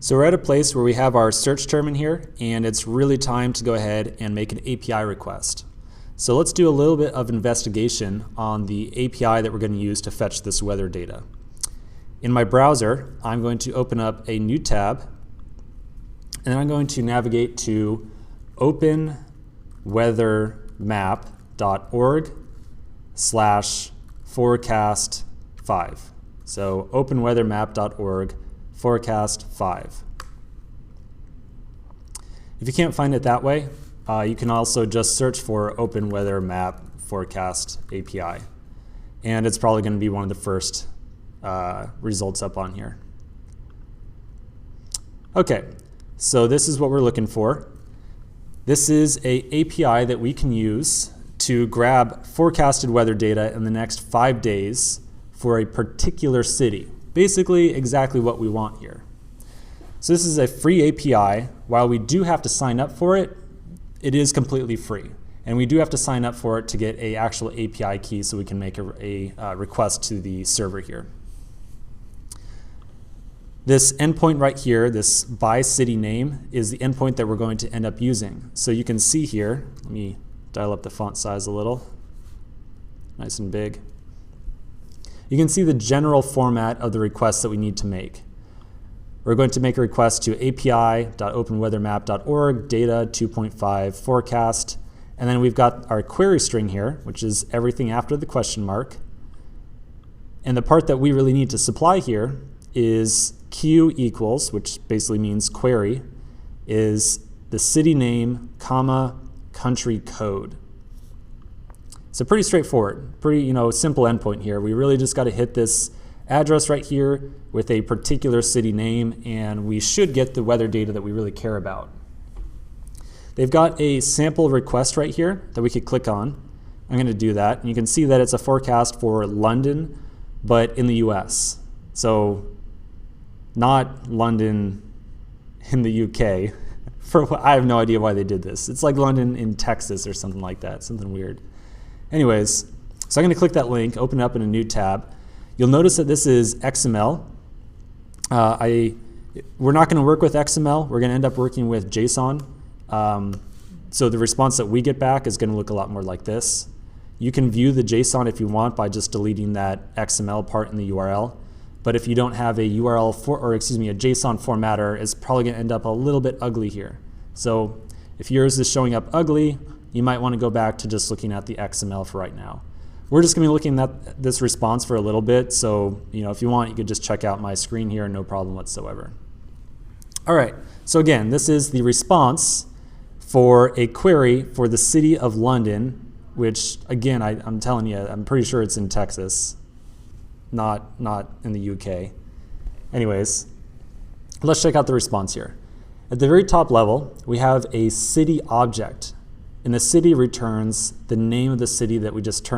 So we're at a place where we have our search term in here, and it's really time to go ahead and make an API request. So let's do a little bit of investigation on the API that we're going to use to fetch this weather data. In my browser, I'm going to open up a new tab, and then I'm going to navigate to openweathermap.org/forecast5. So openweathermap.org/forecast5. If you can't find it that way, you can also just search for Open Weather Map Forecast API. And it's probably going to be one of the first results up on here. Okay, so this is what we're looking for. This is an API that we can use to grab forecasted weather data in the next 5 days for a particular city. Basically exactly what we want here. So this is a free API. While we do have to sign up for it, it is completely free. And we do have to sign up for it to get an actual API key so we can make a request to the server here. This endpoint right here, this by city name, is the endpoint that we're going to end up using. So you can see here, let me dial up the font size a little, nice and big. You can see the general format of the request that we need to make. We're going to make a request to api.openweathermap.org data 2.5 forecast, and then we've got our query string here, which is everything after the question mark. And the part that we really need to supply here is q equals, which basically means query, is the city name, comma, country code. So pretty straightforward, pretty simple endpoint here. We really just got to hit this address right here with a particular city name, and we should get the weather data that we really care about. They've got a sample request right here that we could click on. I'm going to do that, and you can see that it's a forecast for London, but in the US. So not London in the UK. I have no idea why they did this. It's like London in Texas or something like that, something weird. Anyways, so I'm going to click that link, open it up in a new tab. You'll notice that this is XML. We're not going to work with XML. We're going to end up working with JSON. So the response that we get back is going to look a lot more like this. You can view the JSON if you want by just deleting that XML part in the URL. But if you don't have a URL a JSON formatter, it's probably going to end up a little bit ugly here. So if yours is showing up ugly, you might want to go back to just looking at the XML for right now. We're just going to be looking at this response for a little bit, so if you want, you could just check out my screen here, no problem whatsoever. All right, so again, this is the response for a query for the city of London, which again, I'm telling you, I'm pretty sure it's in Texas, not in the UK. Anyways, let's check out the response here. At the very top level, we have a city object. And the city returns the name of the city that we just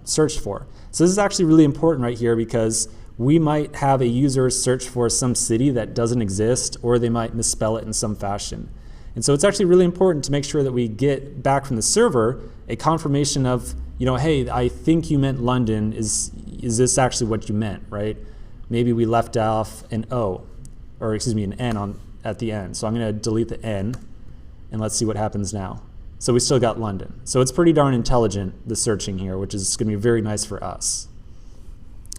searched for. So this is actually really important right here because we might have a user search for some city that doesn't exist, or they might misspell it in some fashion. And so it's actually really important to make sure that we get back from the server a confirmation of, hey, I think you meant London. Is this actually what you meant, right? Maybe we left off an O, or an N at the end. So I'm going to delete the N, and let's see what happens now. So we still got London. So it's pretty darn intelligent, the searching here, which is going to be very nice for us.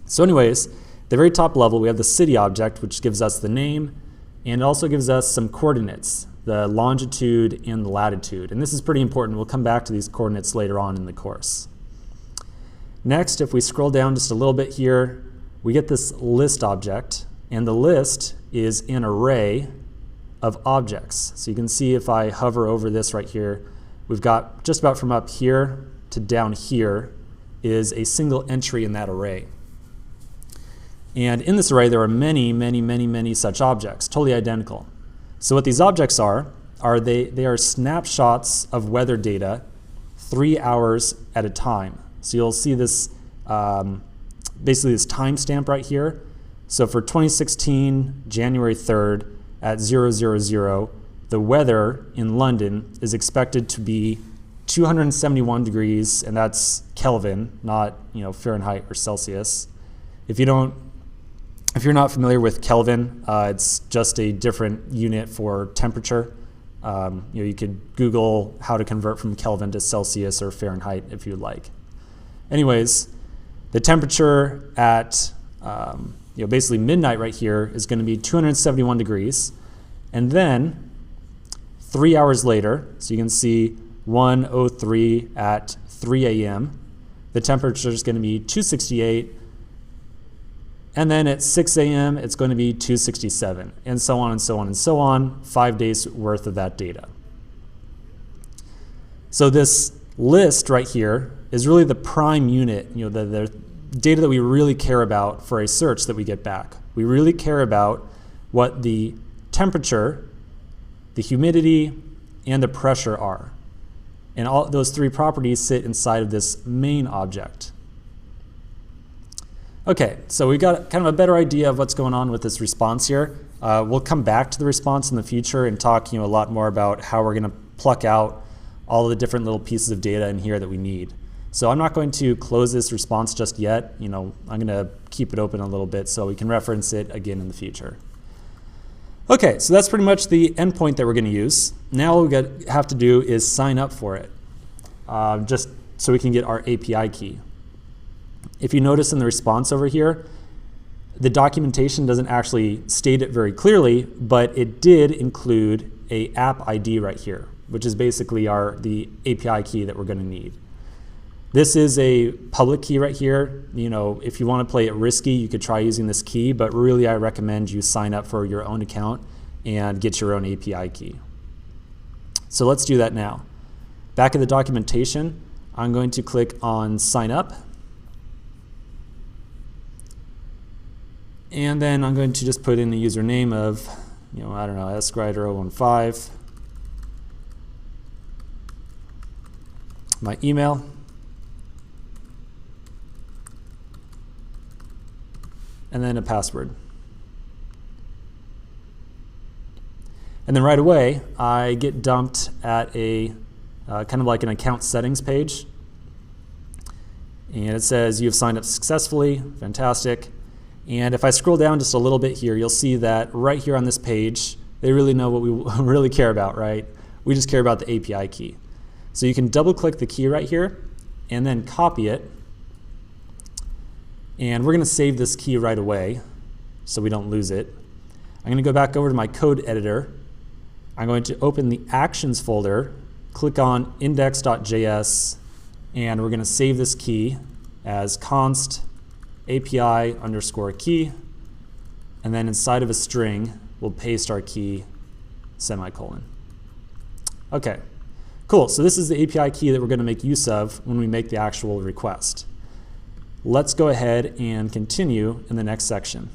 So anyways, at the very top level, we have the city object, which gives us the name, and also gives us some coordinates, the longitude and the latitude. And this is pretty important. We'll come back to these coordinates later on in the course. Next, if we scroll down just a little bit here, we get this list object, and the list is an array of objects. So you can see if I hover over this right here, we've got just about from up here to down here is a single entry in that array. And in this array, there are many such objects, totally identical. So what these objects are they are snapshots of weather data 3 hours at a time. So you'll see this, basically this timestamp right here. So for 2016, January 3rd at 000, the weather in London is expected to be 271 degrees, and that's Kelvin, not Fahrenheit or Celsius. If you don't If you're not familiar with Kelvin, it's just a different unit for temperature. You could Google how to convert from Kelvin to Celsius or Fahrenheit if you'd like. Anyways, the temperature at basically midnight right here is going to be 271 degrees. And then 3 hours later, so you can see 1:03 at 3 a.m., the temperature is going to be 268. And then at 6 a.m., it's going to be 267, and so on and so on and so on, 5 days worth of that data. So this list right here is really the prime unit, the data that we really care about for a search that we get back. We really care about what the temperature, the humidity, and the pressure are. And all those three properties sit inside of this main object. Okay, so we got kind of a better idea of what's going on with this response here. We'll come back to the response in the future and talk a lot more about how we're going to pluck out all of the different little pieces of data in here that we need. So I'm not going to close this response just yet. I'm going to keep it open a little bit so we can reference it again in the future. Okay, so that's pretty much the endpoint that we're going to use. Now all we have to do is sign up for it, just so we can get our API key. If you notice in the response over here, the documentation doesn't actually state it very clearly, but it did include a app ID right here, which is basically the API key that we're going to need. This is a public key right here. If you want to play it risky, you could try using this key, but really I recommend you sign up for your own account and get your own API key. So let's do that now. Back in the documentation, I'm going to click on sign up. And then I'm going to just put in the username of, I don't know, SGrider015. My email. And then a password. And then right away, I get dumped at a kind of like an account settings page. And it says you've signed up successfully. Fantastic. And if I scroll down just a little bit here, you'll see that right here on this page, they really know what we really care about, right? We just care about the API key. So you can double click the key right here and then copy it. And we're going to save this key right away so we don't lose it. I'm going to go back over to my code editor. I'm going to open the actions folder, click on index.js, and we're going to save this key as const API underscore key, and then inside of a string, we'll paste our key, semicolon. Okay, cool. So this is the API key that we're going to make use of when we make the actual request. Let's go ahead and continue in the next section.